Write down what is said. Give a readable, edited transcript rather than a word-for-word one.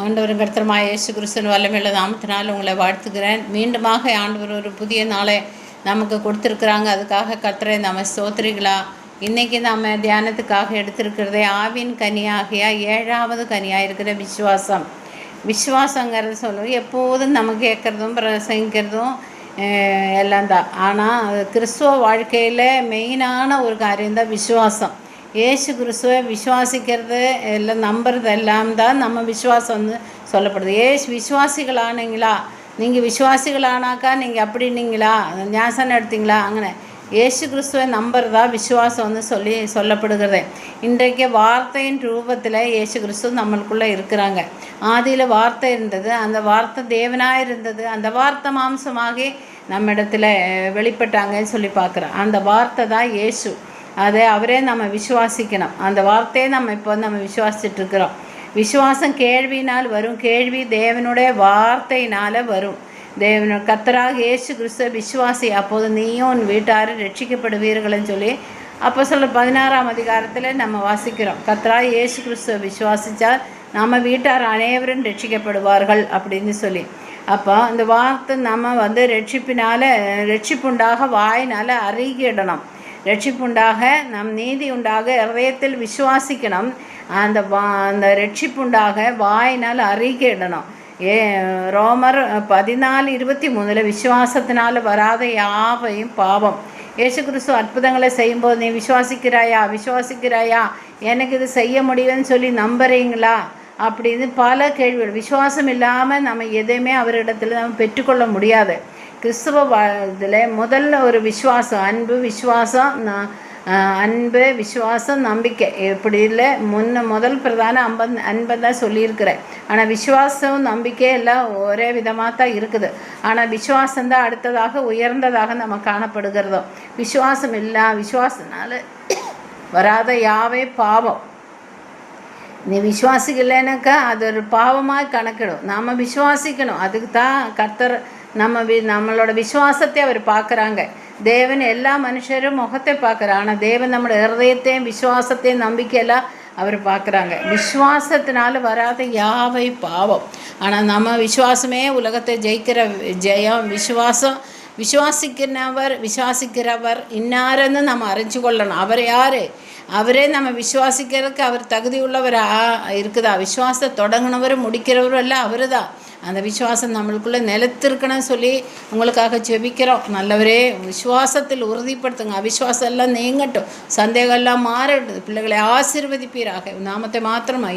ஆண்டவரும் கர்த்தருமாகிய இயேசு கிறிஸ்துவின் வல்லமையுள்ள நாமத்தினால் உங்களை வாழ்த்துக்கிறேன். மீண்டுமாக ஆண்டவர் ஒரு புதிய நாளை நமக்கு கொடுத்துருக்குறாங்க. அதுக்காக கர்த்தரை நம்ம ஸ்தோத்திரிக்கலாம். இன்றைக்கி நம்ம தியானத்துக்காக எடுத்திருக்கிறதே ஆவின் கனியாகிய 7வது கனியாக இருக்கிற விசுவாசம். விசுவாசங்கிறது சொல்லுவோம், எப்போதும் நம்ம கேட்குறதும் பிரசங்கிக்கிறதும் எல்லாம் தான். ஆனால் கிறிஸ்துவ வாழ்க்கையில் மெயினான ஒரு காரியம்தான் விசுவாசம். ஏசு கிறிஸ்துவை விசுவாசிக்கிறது எல்லாம் நம்புறது எல்லாம் தான் நம்ம விசுவாசம் வந்து சொல்லப்படுது. விசுவாசிகளானீங்களா, நீங்கள் விசுவாசிகளானாக்கா நீங்கள் அப்படின்னீங்களா, ஞாசனம் எடுத்தீங்களா, அங்கே ஏசு கிறிஸ்துவை நம்புறதா விசுவாசம் வந்து சொல்லப்படுகிறது. இன்றைக்கு வார்த்தையின் ரூபத்தில் ஏசு கிறிஸ்து நம்மளுக்குள்ளே இருக்கிறாங்க. ஆதியில் வார்த்தை இருந்தது, அந்த வார்த்தை தேவனாக இருந்தது, அந்த வார்த்தை மாம்சமாகி நம்ம இடத்துல வெளிப்பட்டாங்கன்னு சொல்லி பார்க்குறோம். அந்த வார்த்தை தான் ஏசு. அதை அவரே நம்ம விசுவாசிக்கணும். அந்த வார்த்தையை நம்ம விசுவாசிச்சுட்ருக்கிறோம். விசுவாசம் கேள்வினால் வரும், கேள்வி தேவனுடைய வார்த்தையினால் வரும். கர்த்தராக இயேசு கிறிஸ்துவ விசுவாசி, அப்போது நீயும் உன் வீட்டாரும் ரட்சிக்கப்படுவீர்கள்னு சொல்லி அப்போஸ்தலர் 16ஆம் அதிகாரத்தில் நம்ம வாசிக்கிறோம். கர்த்தராக இயேசு கிறிஸ்துவ விசுவாசித்தால் நம்ம வீட்டார் அனைவரும் ரட்சிக்கப்படுவார்கள் அப்படின்னு சொல்லி. அப்போ அந்த வார்த்தை நம்ம வந்து ரட்சிப்புண்டாக வாயினால் அறிக்கையிடணும். ரட்சிப்புண்டாக நம் நீதி உண்டாக இதயத்தில் விசுவாசிக்கணும். அந்த ரட்சிப்புண்டாக வாயினால் அறிக்கையிடணும். ரோமர் 14:23 விசுவாசத்தினால் வராத யாவையும் பாவம். இயேசு கிறிஸ்து அற்புதங்களை செய்யும்போது நீ விசுவாசிக்கிறாயா, எனக்கு இது செய்ய முடியும்னு சொல்லி நம்புறீங்களா அப்படின்னு பல கேள்விகள். விசுவாசம் இல்லாமல் நம்ம எதையுமே அவரிடத்துல நம்ம பெற்றுக்கொள்ள முடியாது. கிறிஸ்துவ இதில் முதல்ல ஒரு விசுவாசம், அன்பு விசுவாசம் நம்பிக்கை, இப்படி இல்லை முதல் பிரதான அன்பை தான் சொல்லியிருக்கிறேன். ஆனால் விசுவாசம் நம்பிக்கை எல்லாம் ஒரே விதமாக தான் இருக்குது. ஆனால் விசுவாசம்தான் அடுத்ததாக உயர்ந்ததாக நம்ம காணப்படுகிறதோ. விசுவாசத்தினால வராத யாவே பாவம். நீ விசுவாசிக்கலைனாக்கா அது ஒரு பாவமாக கணக்கிடும். நாம் விசுவாசிக்கணும். அதுக்கு தான் கர்த்தர் நம்மளோட விசுவாசத்தை அவர் பார்க்குறாங்க. தேவன் எல்லா மனுஷரும் முகத்தை பார்க்குறாங்க, ஆனால் தேவன் நம்மளோட இருதயத்தையும் விசுவாசத்தையும் நம்பிக்கையெல்லாம் அவர் பார்க்குறாங்க. விசுவாசத்தினால வராத யாவை பாவம். ஆனால் நம்ம விசுவாசமே உலகத்தை ஜெயிக்கிற ஜெயம். விசுவாசிக்கிறவர் இன்னாருன்னு நம்ம அறிஞ்சு கொள்ளணும். அவர் யார்? அவரே நம்ம விசுவாசிக்கிறதுக்கு அவர் தகுதி உள்ளவராக இருக்குதா? விசுவாசத்தை தொடங்கினவரும் முடிக்கிறவரும் எல்லாம் அவர் தான். அந்த விசுவாசம் நம்மளுக்குள்ளே நிலைத்திருக்கணும்னு சொல்லி உங்களுக்காக ஜெபிக்கிறோம். நல்லவரே, விசுவாசத்தில் உறுதிப்படுத்துங்க. அவிசுவாசம் எல்லாம் நீங்கட்டும், சந்தேகம் எல்லாம் மாறட்டும். பிள்ளைகளை ஆசீர்வதிப்பீராக. நாமத்தை மாத்திரம்